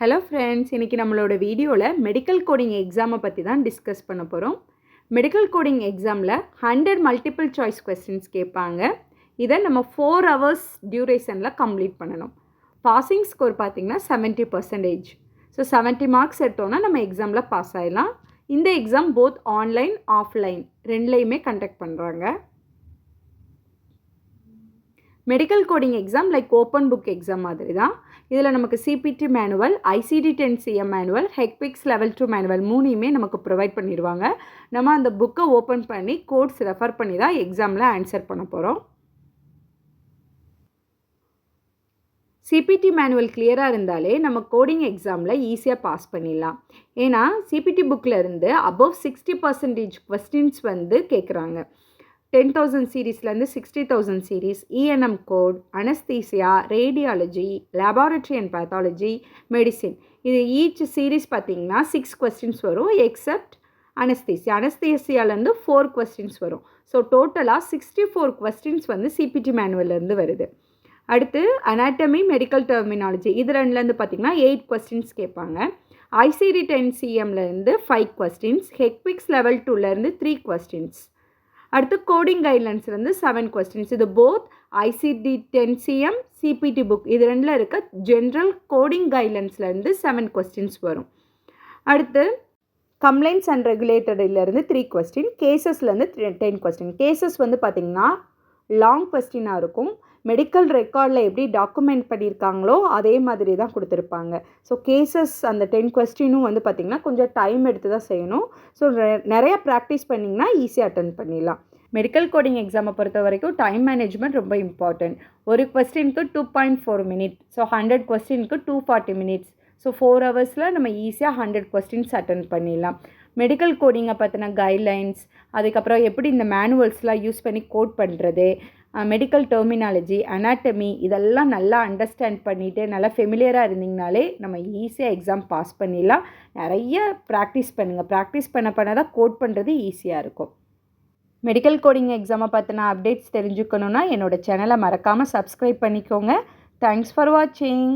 Hello friends, இன்றைக்கி நம்மளோட வீடியோவில் மெடிக்கல் கோடிங் எக்ஸாமை பற்றி தான் டிஸ்கஸ் பண்ண போகிறோம். மெடிக்கல் கோடிங் எக்ஸாமில் 100 மல்டிபிள் சாய்ஸ் கொஸ்டின்ஸ் கேட்பாங்க. இதை நம்ம 4 hours டியூரேஷனில் கம்ப்ளீட் பண்ணணும். பாசிங் ஸ்கோர் பார்த்திங்கன்னா 70%. ஸோ 70 மார்க்ஸ் எடுத்தோன்னா நம்ம எக்ஸாமில் பாஸ் ஆகிடலாம். இந்த எக்ஸாம் போத் ஆன்லைன் ஆஃப்லைன் ரெண்டுலேயுமே கண்டக்ட் பண்ணுறாங்க. Medical coding exam like open book exam மாதிரி தான். இதில் நமக்கு CPT manual, ICD-10 manual, HCPCS level 2 manual மூணையுமே நமக்கு ப்ரொவைட் பண்ணிடுவாங்க. நம்ம அந்த புக்கை ஓப்பன் பண்ணி கோட்ஸ் ரெஃபர் பண்ணி தான் எக்ஸாமில் ஆன்சர் பண்ண போகிறோம். சிபிடி மேனுவல் கிளியராக இருந்தாலே நம்ம கோடிங் எக்ஸாமில் ஈஸியாக பாஸ் பண்ணிடலாம். ஏன்னா சிபிடி புக்கில் இருந்து அபவ் 60% கொஸ்டின்ஸ் கேட்குறாங்க. 10,000 சீரீஸ்லேருந்து 60,000 series, ENM code, anaesthesia, radiology, laboratory and pathology, medicine, இது ஈச் சீரீஸ் பார்த்திங்கன்னா 6 கொஸ்டின்ஸ் வரும். எக்ஸப்ட் அனஸ்தீசியாலேருந்து 4 கொஸ்டின்ஸ் வரும். ஸோ டோட்டலாக 64 கொஸ்டின்ஸ் சிபிடி மேனுவல்லேருந்து வருது. அடுத்து அனாட்டமி, மெடிக்கல் டெர்மினாலஜி, இது ரெண்டுலேருந்து பார்த்திங்கன்னா 8 கொஸ்டின்ஸ் கேட்பாங்க. ICD-10 5 questions, HCPCS level 2 3 questions. அடுத்து கோடிங் கைட்லைன்ஸ்லேருந்து 7 கொஸ்டின்ஸ். இது போத் ICD-10 சிபிடி புக் இது ரெண்டில் இருக்க ஜென்ரல் கோடிங் கைட்லைன்ஸ்லேருந்து 7 கொஸ்டின்ஸ் வரும். அடுத்து கம்ப்ளைண்ட்ஸ் அண்ட் ரெகுலேட்டரிலேருந்து 3 கொஸ்டின், கேசஸ்லேருந்து 10 கொஸ்டின். கேசஸ் பார்த்திங்கன்னா லாங் கொஸ்டினாக இருக்கும். மெடிக்கல் ரெக்கார்டில் எப்படி டாக்குமெண்ட் பண்ணியிருக்காங்களோ அதே மாதிரி தான் கொடுத்துருப்பாங்க. ஸோ கேசஸ் அந்த 10 கொஸ்டினும் பார்த்திங்கன்னா கொஞ்சம் டைம் எடுத்து தான் செய்யணும். ஸோ நிறையா ப்ராக்டிஸ் பண்ணிங்கன்னா ஈஸியாக அட்டன் பண்ணிடலாம். மெடிக்கல் கோடிங் எக்ஸாமை பொறுத்த வரைக்கும் டைம் மேனேஜ்மெண்ட் ரொம்ப இம்பார்ட்டன்ட். ஒரு கொஸ்டினுக்கு 2.4 மினிட், ஸோ 100 கொஸ்டினுக்கு 240 மினிட்ஸ். ஸோ 4 ஹவர்ஸில் நம்ம ஈஸியாக 100 கொஸ்டின்ஸ் அட்டன் பண்ணிடலாம். மெடிக்கல் கோடிங்கை பற்றின கைட்லைன்ஸ், அதுக்கப்புறம் எப்படி இந்த மேனுவல்ஸ்லாம் யூஸ் பண்ணி கோட் பண்ணுறது, மெடிக்கல் டெர்மினாலஜி, அனாட்டமி, இதெல்லாம் நல்லா அண்டர்ஸ்டாண்ட் பண்ணிவிட்டு நல்லா ஃபெமிலியராக இருந்தீங்கனாலே நம்ம ஈஸியாக எக்ஸாம் பாஸ் பண்ணிடலாம். நிறைய ப்ராக்டிஸ் பண்ணுங்கள். ப்ராக்டிஸ் பண்ண தான் கோட் பண்ணுறது ஈஸியாக இருக்கும். மெடிக்கல் கோடிங் எக்ஸாமை பற்றின அப்டேட்ஸ் தெரிஞ்சுக்கணுன்னா என்னோடய சேனலை மறக்காமல் சப்ஸ்கிரைப் பண்ணிக்கோங்க. தேங்க்ஸ் ஃபார் வாட்சிங்.